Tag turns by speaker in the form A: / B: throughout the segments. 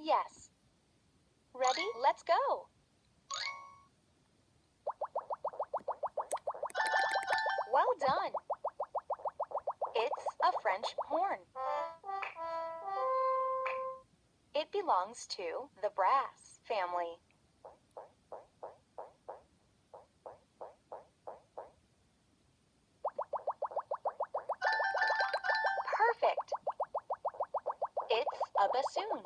A: Yes. Ready? Let's go. Well done. It's a French horn. It belongs to the brass family. Perfect. It's a bassoon.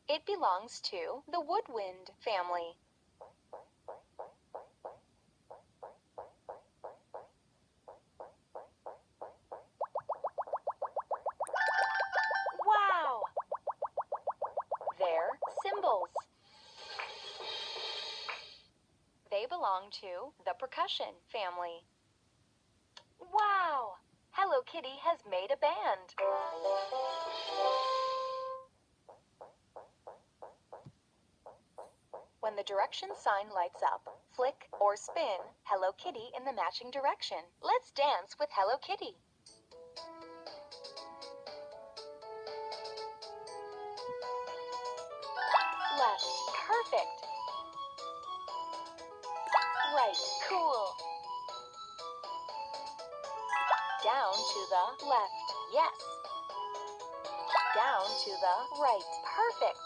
A: It belongs to the woodwind family. Wow! They're cymbals. They belong to the percussion family. Wow! Hello Kitty has made a band. When the direction sign lights up, flick or spin Hello Kitty in the matching direction. Let's dance with Hello Kitty. Left, perfect. Right, cool. Down to the left, yes. Down to the right, perfect.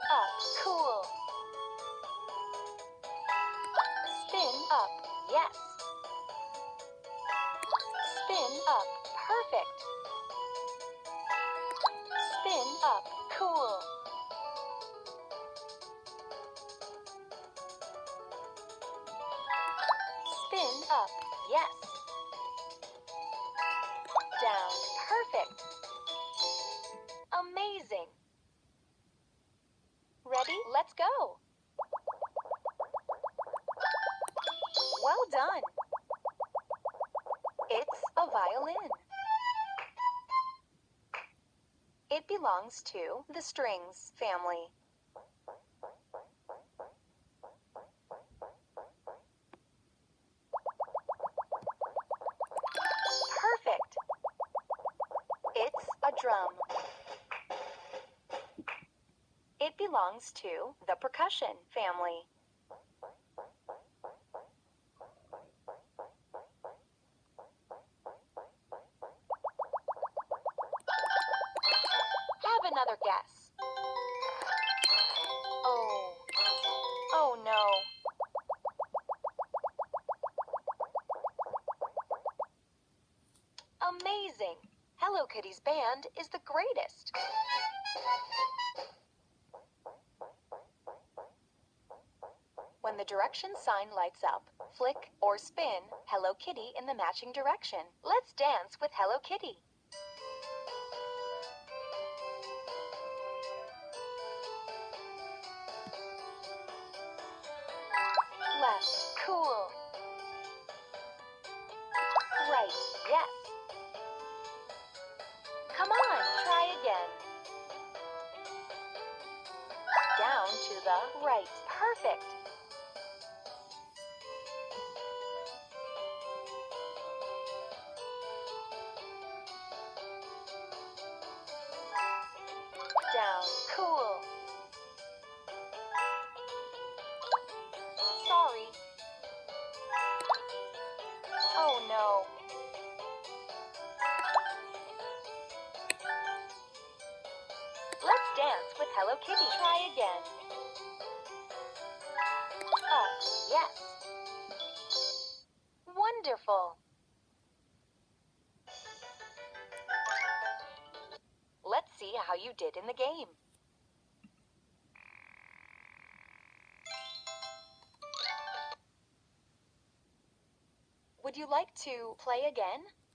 A: Up, cool. Spin up, yes. Spin up, perfect. Spin up, cool. Spin up, yes. Down, perfect. Amazing. Ready? Let's go. Well done. It's a violin. It belongs to the strings family. Perfect. It's a drum. It belongs to the percussion family. Have another guess. Oh no. Amazing! Hello Kitty's band is the greatest. When the direction sign lights up, flick or spin Hello Kitty in the matching direction. Let's dance with Hello Kitty. Left, cool. Right, yes. Come on, try again. Down to the right, perfect. Down, cool. Sorry. Oh no. Let's dance with Hello Kitty. Try again. Up, yes. Wonderful. Let's see how you did in the game. Would you like to play again?